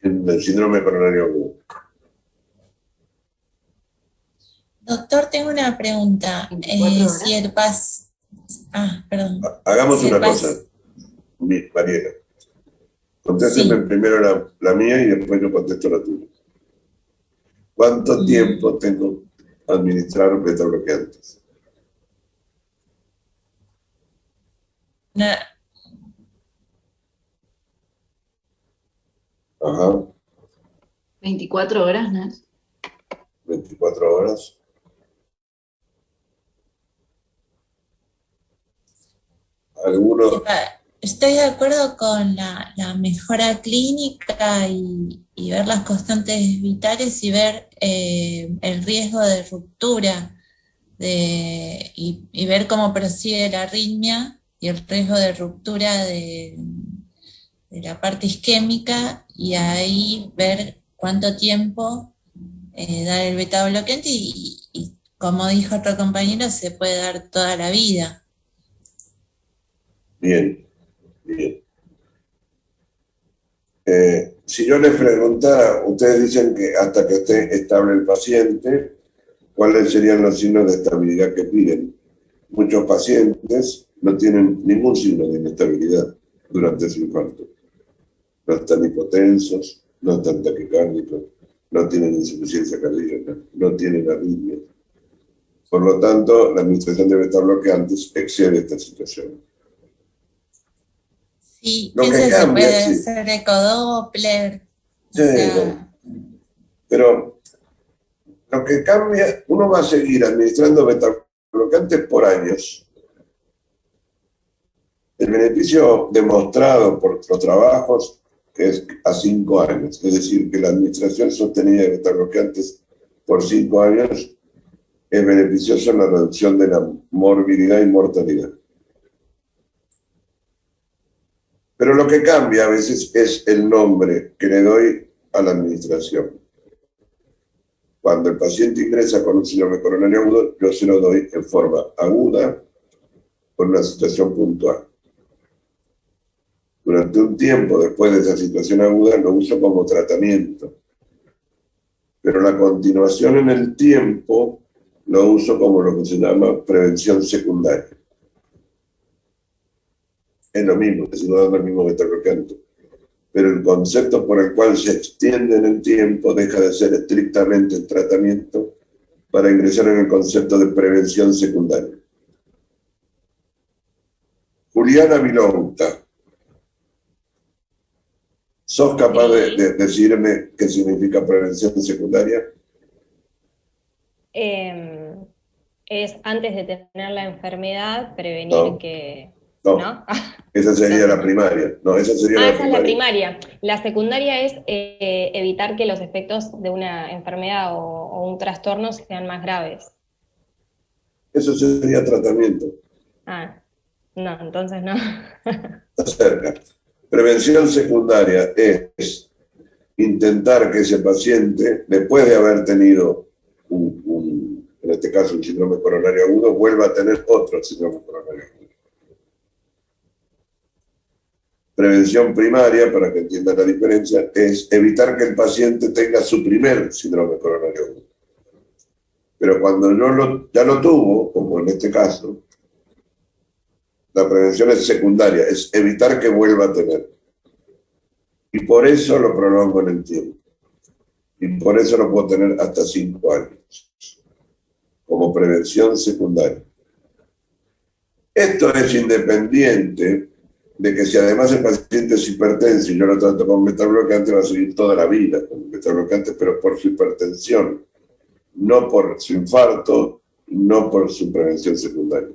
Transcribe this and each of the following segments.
en el síndrome coronario agudo. Doctor, tengo una pregunta. 24 Si horas. el pas... Ah, perdón. Hagamos Si el una cosa, pas... Mariela. Contésteme Sí. primero la mía y después yo contesto la tuya. ¿Cuánto Mm, tiempo tengo que administrar beta bloqueantes? no, Ajá, 24 horas, ¿no? 24 horas. Algunos, estoy de acuerdo con la mejora clínica y ver las constantes vitales y ver el riesgo de ruptura y ver cómo prosigue la arritmia y el riesgo de ruptura de la parte isquémica y ahí ver cuánto tiempo dar el beta bloqueante y como dijo otro compañero, se puede dar toda la vida. bien, bien. Si yo les preguntara, ustedes dicen que hasta que esté estable el paciente, ¿cuáles serían los signos de estabilidad que piden? Muchos pacientes no tienen ningún signo de inestabilidad durante su infarto. No están hipotensos, no están taquicárdicos, no tienen insuficiencia cardíaca, no tienen arritmia. Por lo tanto, la administración de beta bloqueantes excede esta situación. Sí, Lo que pienso que se cambia, puede sí, hacer ecodoppler, o sí, no, sea, pero lo que cambia, uno va a seguir administrando beta bloqueantes por años. El beneficio demostrado por los trabajos es a 5 años, es decir, que la administración sostenida de beta bloqueantes por 5 años es beneficioso en la reducción de la morbilidad y mortalidad. Pero lo que cambia a veces es el nombre que le doy a la administración. Cuando el paciente ingresa con un síndrome coronario agudo, yo se lo doy en forma aguda por una situación puntual. Durante un tiempo después de esa situación aguda lo uso como tratamiento, pero la continuación en el tiempo lo uso como lo que se llama prevención secundaria. Es lo mismo, que sigo dando el mismo beta-bloqueante, pero el concepto por el cual se extiende en el tiempo deja de ser estrictamente el tratamiento para ingresar en el concepto de prevención secundaria. Juliana Vilouta, ¿sos capaz Sí. de decirme qué significa prevención secundaria? Em, es antes de tener la enfermedad, prevenir No, que... no. ¿No? Esa sería la Entonces, primaria. No, esa sería la esa es la primaria. primaria. La secundaria es evitar que los efectos de una enfermedad o un trastorno sean más graves. Eso sería tratamiento. Ah, no, entonces no. Está cerca. Prevención secundaria es intentar que ese paciente, después de haber tenido en este caso un síndrome coronario agudo, vuelva a tener otro síndrome coronario agudo. Prevención primaria, para que entiendan la diferencia, es evitar que el paciente tenga su primer síndrome coronario agudo. Pero cuando ya lo tuvo, como en este caso, la prevención es secundaria, es evitar que vuelva a tener. Y por eso lo prolongo en el tiempo. Y por eso lo puedo tener hasta 5 años, como prevención secundaria. Esto es independiente de que si además el paciente es hipertenso y yo lo trato con beta-bloqueante, va a seguir toda la vida con beta-bloqueante, pero por su hipertensión, no por su infarto, no por su prevención secundaria.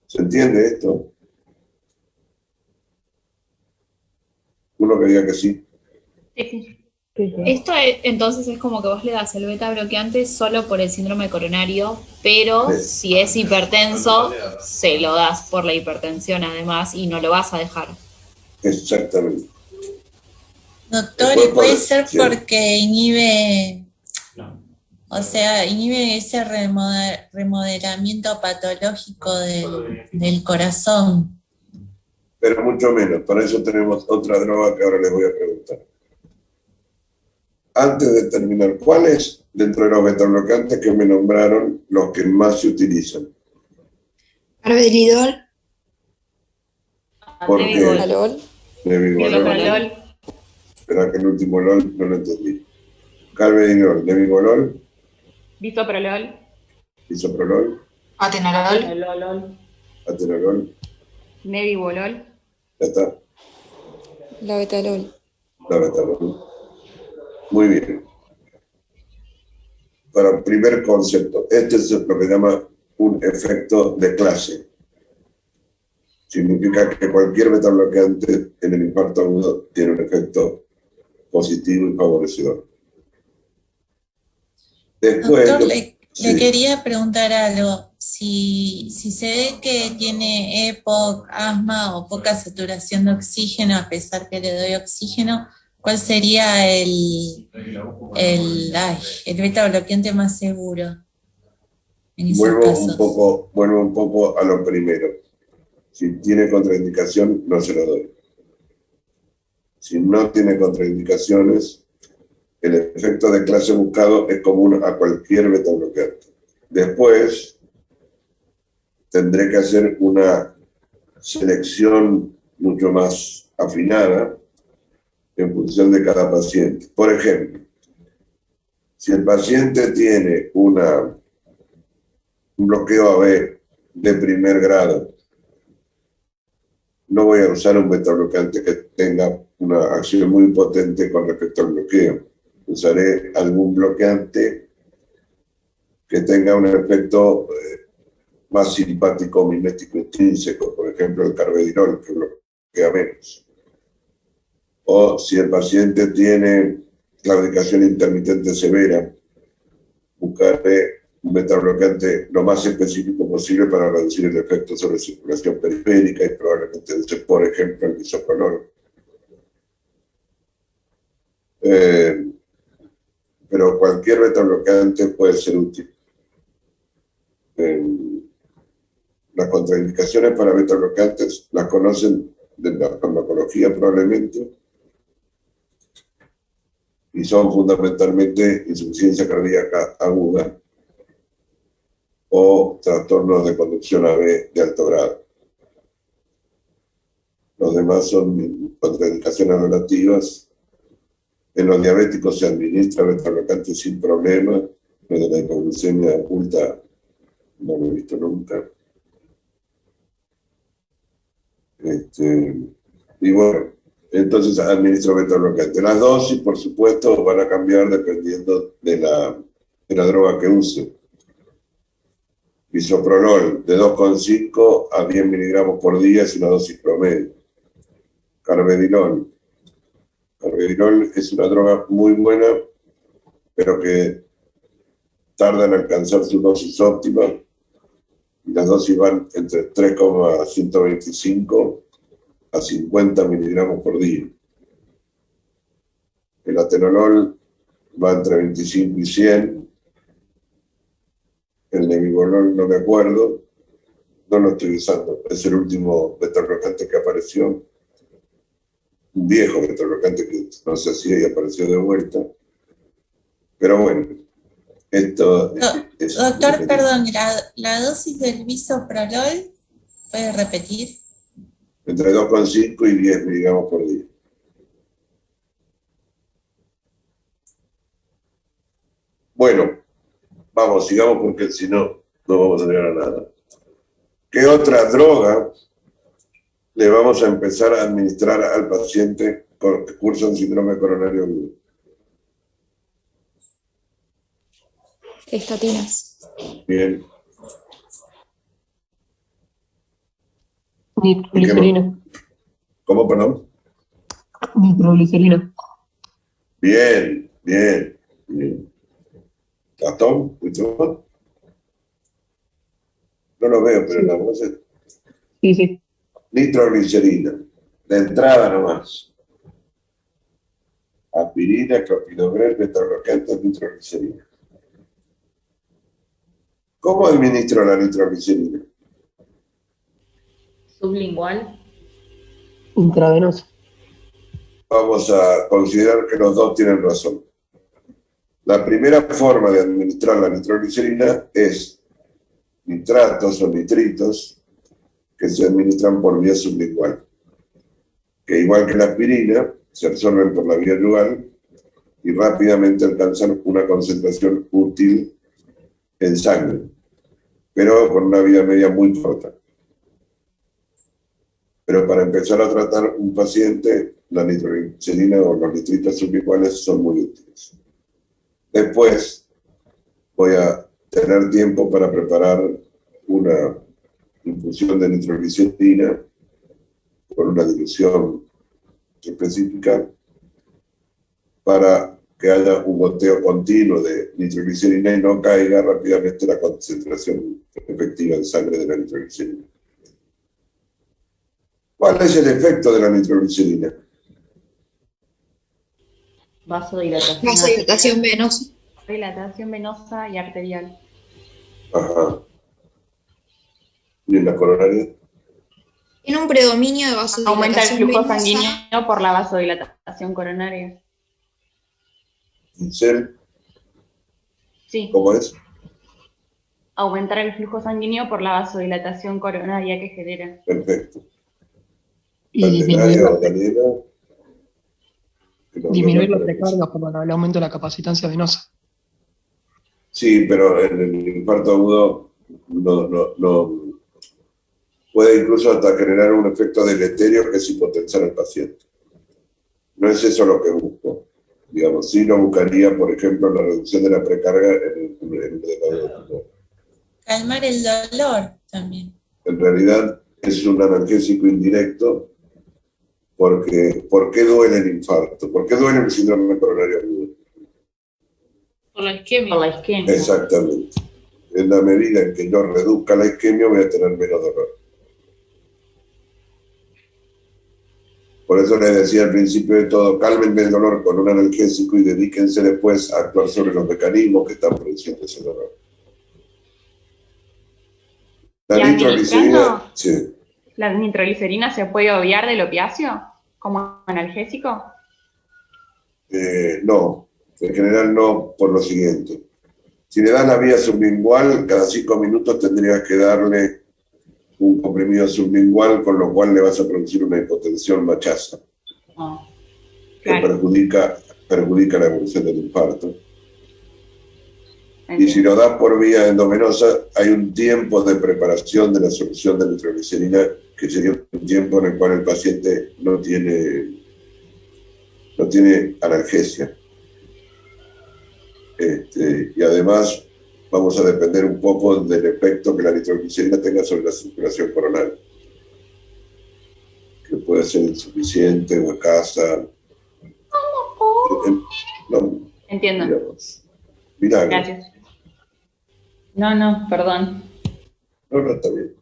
¿Se entiende esto? Uno que diga que sí. Sí. Esto entonces es como que vos le das el beta bloqueante solo por el síndrome coronario, pero Sí, si es hipertenso, se lo das por la hipertensión además y no lo vas a dejar. exactamente. doctor, y Después puede por... ser Sí. porque inhibe, o sea, inhibe ese remodelamiento patológico del corazón. Pero mucho menos. Para eso tenemos otra droga que ahora les voy a preguntar. antes de terminar, ¿cuáles dentro de los betabloqueantes que me nombraron los que más se utilizan? Carvedilol, ¿Por qué? Alol, Nebivolol. Bisoprolol, Espera que el último LOL no lo entendí. Carvedilol, Nebivolol, bisoprolol, Bisoprolol, Atenolol, lolol, Atenolol, nebivolol, ya está, Labetalol. la betalol. Muy bien. Para primer concepto, este es lo que llama un efecto de clase. Significa que cualquier betabloqueante en el infarto agudo tiene un efecto positivo y favorecedor. Después, Doctor, le sí. quería preguntar algo. Si se ve que tiene EPOC, asma o poca saturación de oxígeno, a pesar que le doy oxígeno, ¿cuál sería el beta bloqueante más seguro en esos casos? Vuelvo un poco a lo primero. Si tiene contraindicación, no se lo doy. Si no tiene contraindicaciones, el efecto de clase buscado es común a cualquier betabloqueante. Después, tendré que hacer una selección mucho más afinada en función de cada paciente. Por ejemplo, si el paciente tiene un bloqueo AB de primer grado, no voy a usar un betabloqueante que tenga una acción muy potente con respecto al bloqueo. Usaré algún bloqueante que tenga un efecto más simpático mimético intrínseco, por ejemplo el carvedilol, que bloquea menos. O si el paciente tiene claudicación intermitente severa, buscaré un betabloqueante lo más específico posible para reducir el efecto sobre circulación periférica y probablemente use, por ejemplo, el bisoprolol. Pero cualquier betabloqueante puede ser útil. Las contraindicaciones para betabloqueantes las conocen de la farmacología probablemente y son fundamentalmente insuficiencia cardíaca aguda o trastornos de conducción AB de alto grado. Los demás son contraindicaciones relativas. En los diabéticos se administra betabloqueante sin problema. Lo de la hipoglucemia oculta no lo he visto nunca. Y bueno, entonces administro betabloqueante. Las dosis, por supuesto, van a cambiar dependiendo de la droga que use. Bisoprolol de 2,5 a 10 miligramos por día es una dosis promedio. Carvedilol. Carvedilol es una droga muy buena, pero que tarda en alcanzar su dosis óptima. Y las dosis van entre 3,125 a 50 miligramos por día. El atenolol va entre 25 y 100. El nebivolol no me acuerdo, no lo estoy usando. Es el último betabloqueante que apareció. Un viejo betabloqueante que no se hacía y apareció de vuelta. Pero bueno, esto es... Doctor, perdón, la dosis del bisoprolol, ¿puede repetir? Entre 2,5 y 10 miligramos por día. Bueno, vamos, sigamos porque si no, no vamos a llegar a nada. ¿Qué otra droga le vamos a empezar a administrar al paciente que cursa un síndrome coronario agudo? Estatinas. Bien. Nitroglicerina. ¿Cómo, perdón? Nitroglicerina. Bien, bien, bien. ¿Gastón? ¿Mucho? No lo veo, pero la voz es... Sí. Nitroglicerina. De entrada nomás. Aspirina, clopidogrel, betabloqueante, nitroglicerina. ¿Cómo administro la nitroglicerina? sublingual, Intravenosa. Vamos a considerar que los dos tienen razón. La primera forma de administrar la nitroglicerina es nitratos o nitritos que se administran por vía sublingual, que igual que la aspirina, se absorben por la vía yugal y rápidamente alcanzan una concentración útil en sangre, pero con una vida media muy corta. Pero para empezar a tratar un paciente, la nitroglicerina o los nitritos sublinguales son muy útiles. Después voy a tener tiempo para preparar una infusión de nitroglicerina con una dilución específica para que haya un goteo continuo de nitroglicerina y no caiga rápidamente la concentración efectiva en sangre de la nitroglicerina. ¿Cuál es el efecto de la nitroglicerina? Vasodilatación venosa. Dilatación venosa y arterial. Ajá. ¿Y en la coronaria? Tiene un predominio de vasodilatación Aumenta el flujo venosa. sanguíneo por la vasodilatación coronaria. ¿Pincel? Sí, ¿Cómo es? aumentar el flujo sanguíneo por la vasodilatación coronaria que genera. Perfecto. Y disminuir, Daniela, Daniela, que nos disminuir dio los la recargos por el aumento de la capacitancia venosa. Sí, pero en el infarto agudo no puede incluso hasta generar un efecto deleterio que es hipotensar al paciente. No es eso lo que busco. Digamos, sí lo buscaría, por ejemplo, la reducción de la precarga en el tumor. Calmar el dolor también. En realidad es un analgésico indirecto porque ¿por qué duele el infarto? ¿Por qué duele el síndrome coronario agudo? Por la isquemia. Por la isquemia. Exactamente. En la medida en que yo reduzca la isquemia voy a tener menos dolor. Por eso les decía al principio de todo, cálmenme el dolor con un analgésico y dedíquense después a actuar sobre los mecanismos que están produciendo ese dolor. ¿Y La nitroglicerina, administrando? sí. ¿La nitroglicerina se puede obviar del opiáceo como analgésico? No, en general no, por lo siguiente. Si le das la vía sublingual, cada 5 minutos tendrías que darle un comprimido sublingual, con lo cual le vas a producir una hipotensión machaza, que Claro. perjudica la evolución del infarto. Y Entiendo. si lo das por vía endovenosa, hay un tiempo de preparación de la solución de nitroglicerina, que sería un tiempo en el cual el paciente no tiene analgesia. Y además vamos a depender un poco del efecto que la nitroglicerina tenga sobre la circulación coronaria, que puede ser insuficiente o escasa. No, Entiendo. digamos. Milagro. Gracias. No, perdón. No, está bien.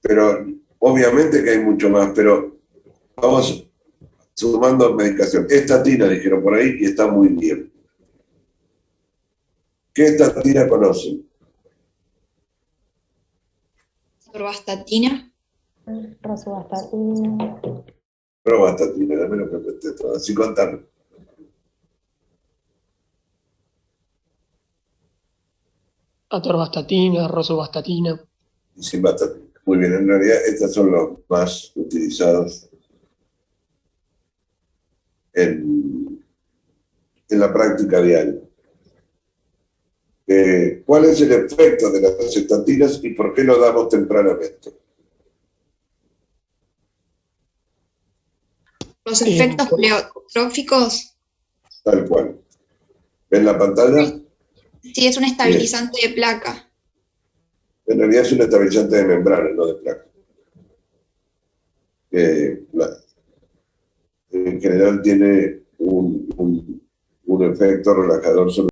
Pero obviamente que hay mucho más, pero vamos sumando medicación. Estatina, dijeron por ahí, y está muy bien. ¿Qué estatina conocen? Atorvastatina. Rosuvastatina. Provastatina, dame lo que presté todo, así contame. Atorvastatina, rosuvastatina. Y simvastatina. Muy bien, en realidad estos son los más utilizados en la práctica diaria. ¿Cuál es el efecto de las estatinas y por qué lo damos tempranamente? Los efectos pleotróficos. Tal cual. ¿Ven la pantalla? Sí, es un estabilizante de placa. En realidad es un estabilizante de membrana, no de placa. En general tiene un efecto relajador sobre